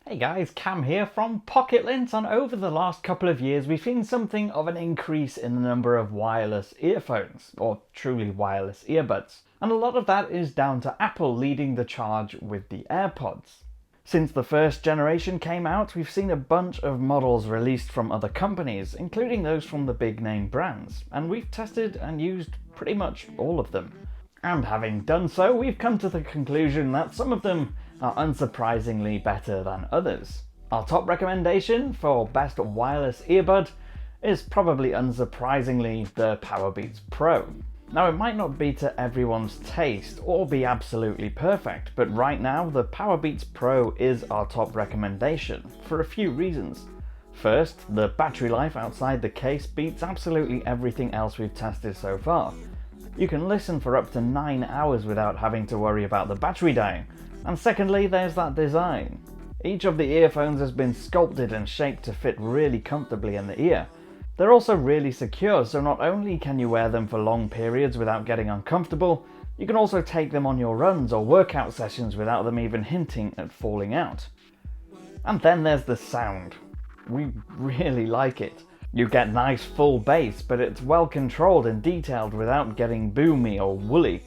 Hey guys, Cam here from Pocket-lint, and over the last couple of years we've seen something of an increase in the number of wireless earphones, or truly wireless earbuds. And a lot of that is down to Apple leading the charge with the AirPods. Since the first generation came out, we've seen a bunch of models released from other companies, including those from the big name brands, and we've tested and used pretty much all of them. And having done so, we've come to the conclusion that some of them are unsurprisingly better than others. Our top recommendation for best wireless earbud is probably unsurprisingly the Powerbeats Pro. Now, it might not be to everyone's taste or be absolutely perfect, but right now the Powerbeats Pro is our top recommendation for a few reasons. First, the battery life outside the case beats absolutely everything else we've tested so far. You can listen for up to 9 hours without having to worry about the battery dying. And secondly, there's that design. Each of the earphones has been sculpted and shaped to fit really comfortably in the ear. They're also really secure, so not only can you wear them for long periods without getting uncomfortable, you can also take them on your runs or workout sessions without them even hinting at falling out. And then there's the sound. We really like it. You get nice full bass, but it's well controlled and detailed without getting boomy or woolly.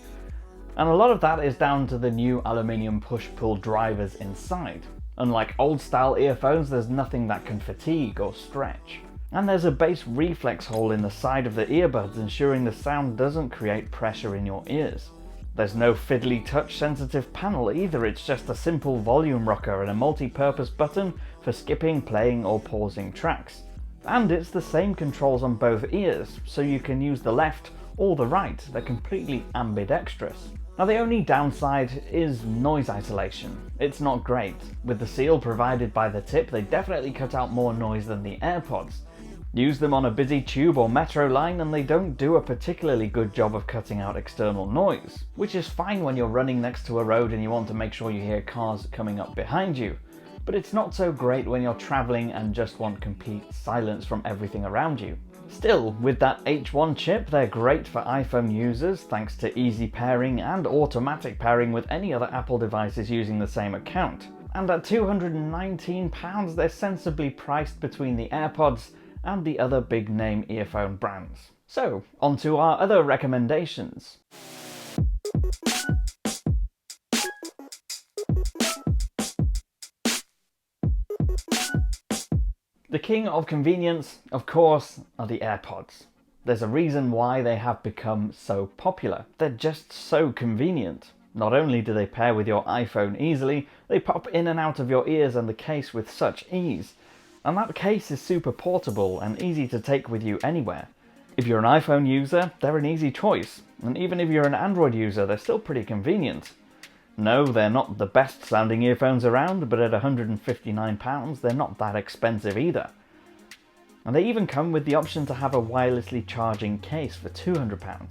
And a lot of that is down to the new aluminium push-pull drivers inside. Unlike old-style earphones, there's nothing that can fatigue or stretch. And there's a bass reflex hole in the side of the earbuds, ensuring the sound doesn't create pressure in your ears. There's no fiddly touch-sensitive panel either, it's just a simple volume rocker and a multi-purpose button for skipping, playing or pausing tracks. And it's the same controls on both ears, so you can use the left or the right. They're completely ambidextrous. Now, the only downside is noise isolation. It's not great. With the seal provided by the tip, they definitely cut out more noise than the AirPods. Use them on a busy tube or metro line and they don't do a particularly good job of cutting out external noise, which is fine when you're running next to a road and you want to make sure you hear cars coming up behind you. But it's not so great when you're traveling and just want complete silence from everything around you. Still, with that H1 chip, they're great for iPhone users thanks to easy pairing and automatic pairing with any other Apple devices using the same account. And at £219, they're sensibly priced between the AirPods and the other big name earphone brands. So, on to our other recommendations. The king of convenience, of course, are the AirPods. There's a reason why they have become so popular. They're just so convenient. Not only do they pair with your iPhone easily, they pop in and out of your ears and the case with such ease. And that case is super portable and easy to take with you anywhere. If you're an iPhone user, they're an easy choice. And even if you're an Android user, they're still pretty convenient. No, they're not the best sounding earphones around, but at £159 they're not that expensive either. And they even come with the option to have a wirelessly charging case for £200.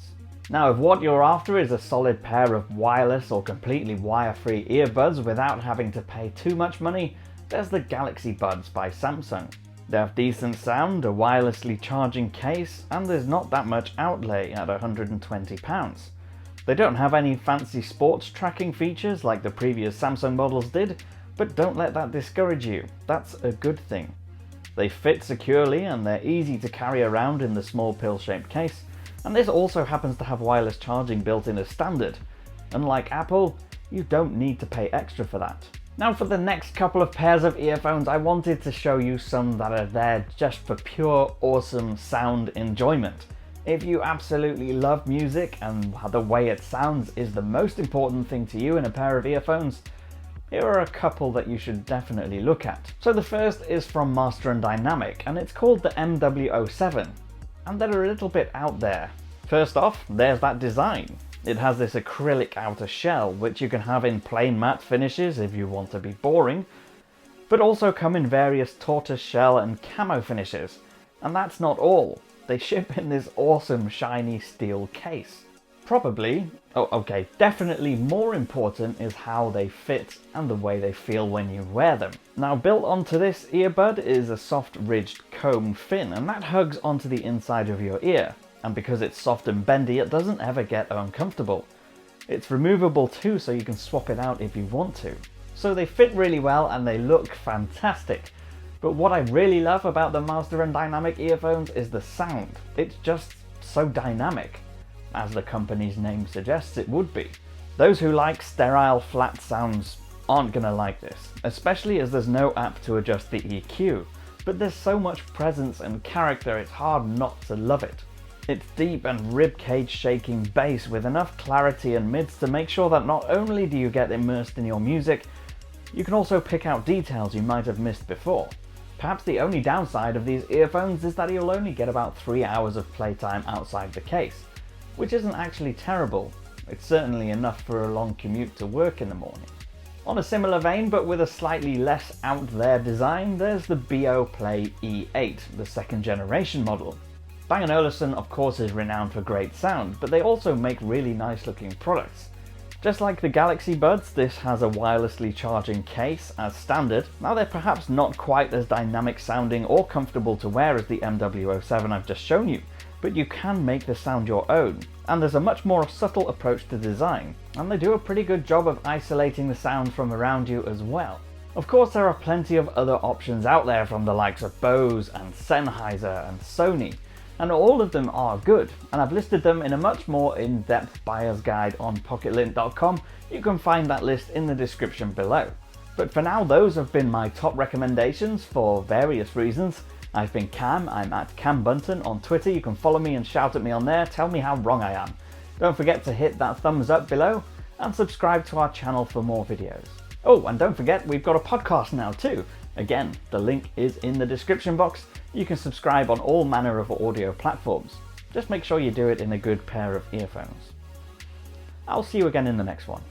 Now, if what you're after is a solid pair of wireless or completely wire-free earbuds without having to pay too much money, there's the Galaxy Buds by Samsung. They have decent sound, a wirelessly charging case, and there's not that much outlay at £120. They don't have any fancy sports tracking features like the previous Samsung models did, but don't let that discourage you. That's a good thing. They fit securely and they're easy to carry around in the small pill-shaped case, and this also happens to have wireless charging built in as standard. Unlike Apple, you don't need to pay extra for that. Now, for the next couple of pairs of earphones, I wanted to show you some that are there just for pure awesome sound enjoyment. If you absolutely love music and the way it sounds is the most important thing to you in a pair of earphones, here are a couple that you should definitely look at. So the first is from Master & Dynamic, and it's called the MW07, and they're a little bit out there. First off, there's that design. It has this acrylic outer shell, which you can have in plain matte finishes if you want to be boring, but also come in various tortoise shell and camo finishes. And that's not all. They ship in this awesome shiny steel case. Definitely more important is how they fit and the way they feel when you wear them. Now, built onto this earbud is a soft ridged comb fin, and that hugs onto the inside of your ear. And because it's soft and bendy, it doesn't ever get uncomfortable. It's removable too, so you can swap it out if you want to. So they fit really well and they look fantastic. But what I really love about the Master and Dynamic earphones is the sound. It's just so dynamic, as the company's name suggests it would be. Those who like sterile, flat sounds aren't gonna like this, especially as there's no app to adjust the EQ. But there's so much presence and character, it's hard not to love it. It's deep and ribcage shaking bass with enough clarity and mids to make sure that not only do you get immersed in your music, you can also pick out details you might have missed before. Perhaps the only downside of these earphones is that you'll only get about 3 hours of playtime outside the case, which isn't actually terrible. It's certainly enough for a long commute to work in the morning. On a similar vein, but with a slightly less out there design, there's the Boplay E8, the second generation model. Bang & Olufsen of course is renowned for great sound, but they also make really nice looking products. Just like the Galaxy Buds, this has a wirelessly charging case as standard. Now they're perhaps not quite as dynamic sounding or comfortable to wear as the MW07 I've just shown you, but you can make the sound your own, and there's a much more subtle approach to design, and they do a pretty good job of isolating the sound from around you as well. Of course there are plenty of other options out there from the likes of Bose and Sennheiser and Sony, and all of them are good, and I've listed them in a much more in-depth buyer's guide on Pocket-lint.com. You can find that list in the description below. But for now, those have been my top recommendations for various reasons. I've been Cam, I'm at Cam Bunton on Twitter. You can follow me and shout at me on there, tell me how wrong I am. Don't forget to hit that thumbs up below and subscribe to our channel for more videos. Oh, and don't forget, we've got a podcast now too. Again, the link is in the description box. You can subscribe on all manner of audio platforms. Just make sure you do it in a good pair of earphones. I'll see you again in the next one.